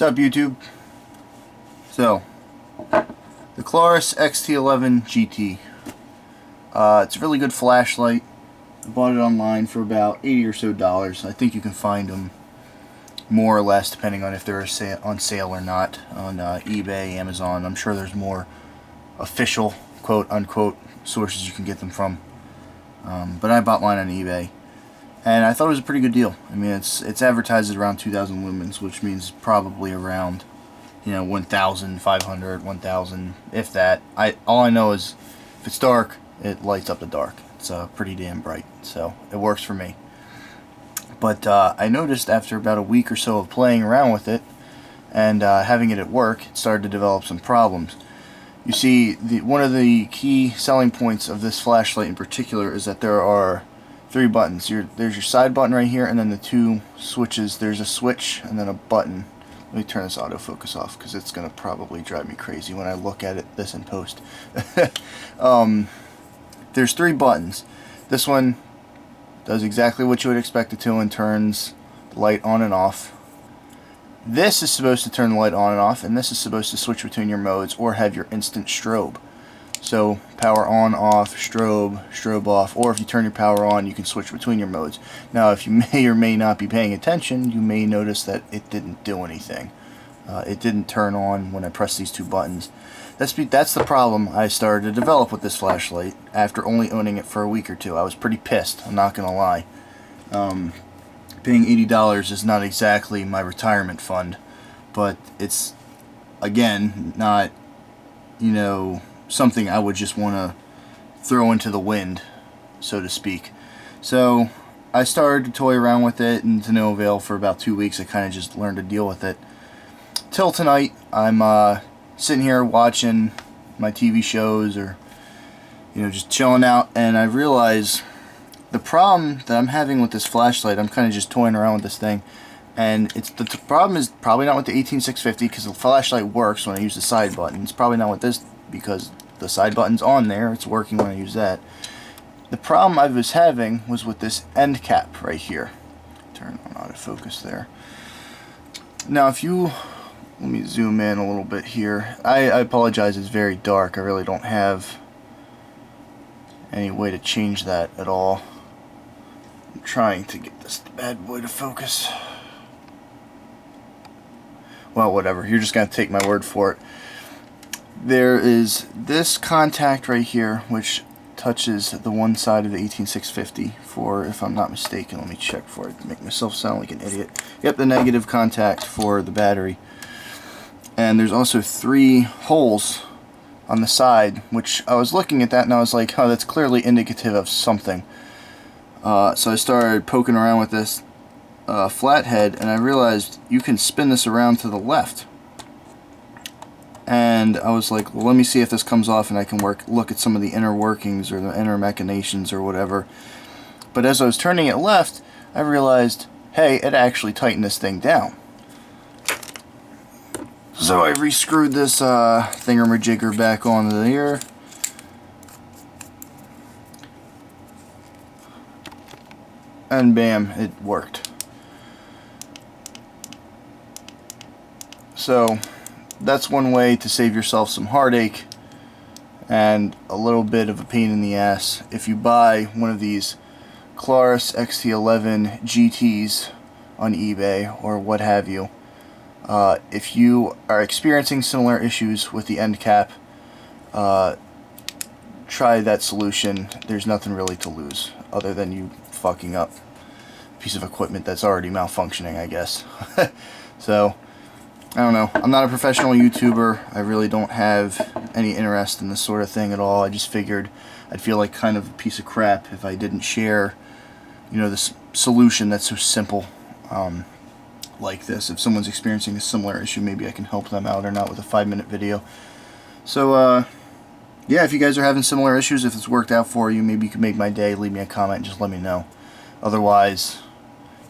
What's up, YouTube? So, the Klarus XT11GT. It's a really good flashlight. I bought it online for about $80 or so. I think you can find them more or less depending on if they're on sale or not on eBay, Amazon. I'm sure there's more official, quote-unquote, sources you can get them from. But I bought mine on eBay. And I thought it was a pretty good deal. I mean, it's advertised at around 2,000 lumens, which means probably around, 1,500, 1,000, if that. All I know is if it's dark, it lights up the dark. It's pretty damn bright, so it works for me. But I noticed after about a week or so of playing around with it and having it at work, it started to develop some problems. You see, one of the key selling points of this flashlight in particular is that there are 3 buttons. There's your side button right here, and then the 2 switches. There's a switch and then a button. Let me turn this autofocus off because it's going to probably drive me crazy when I look at this in post. There's 3 buttons. This one does exactly what you would expect it to and turns the light on and off. This is supposed to turn the light on and off, and this is supposed to switch between your modes or have your instant strobe. So power on, off, strobe off, or if you turn your power on, you can switch between your modes. Now, if you may or may not be paying attention, you may notice that it didn't do anything. It didn't turn on when I pressed these 2 buttons. That's the problem I started to develop with this flashlight after only owning it for a week or 2. I was pretty pissed, I'm not going to lie. Paying $80 is not exactly my retirement fund, but it's, again, not, something I would just want to throw into the wind, so to speak. So I started to toy around with it, and to no avail. For about 2 weeks I kind of just learned to deal with it. Till tonight, I'm sitting here watching my TV shows or just chilling out, and I realize the problem that I'm having with this flashlight, I'm kind of just toying around with this thing, and the problem is probably not with the 18650 because the flashlight works when I use the side button. It's probably not with this because the side button's on there, it's working when I use that. The problem I was having was with this end cap right here. Turn on autofocus there. Now if you, let me zoom in a little bit here. I apologize, it's very dark. I really don't have any way to change that at all. I'm trying to get this bad boy to focus. Well, whatever, you're just going to take my word for it. There is this contact right here which touches the one side of the 18650 for, if I'm not mistaken, let me check before I make myself sound like an idiot. Yep, the negative contact for the battery. And there's also 3 holes on the side, which I was looking at that and I was like, oh, that's clearly indicative of something. So I started poking around with this flathead, and I realized you can spin this around to the left. And I was like, well, let me see if this comes off and I can look at some of the inner workings or the inner machinations or whatever. But as I was turning it left, I realized, hey, it actually tightened this thing down. So I rescrewed this thingamajigger back onto there. And bam, it worked. So that's one way to save yourself some heartache and a little bit of a pain in the ass. If you buy one of these Klarus XT11GTs on eBay or what have you, if you are experiencing similar issues with the end cap, try that solution. There's nothing really to lose other than you fucking up a piece of equipment that's already malfunctioning, I guess. So I don't know. I'm not a professional YouTuber. I really don't have any interest in this sort of thing at all. I just figured I'd feel like kind of a piece of crap if I didn't share, this solution that's so simple like this. If someone's experiencing a similar issue, maybe I can help them out or not with a 5-minute video. So, yeah, if you guys are having similar issues, if it's worked out for you, maybe you can make my day. Leave me a comment and just let me know. Otherwise,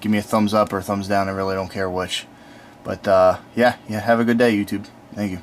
give me a thumbs up or a thumbs down. I really don't care which. But, yeah, have a good day, YouTube. Thank you.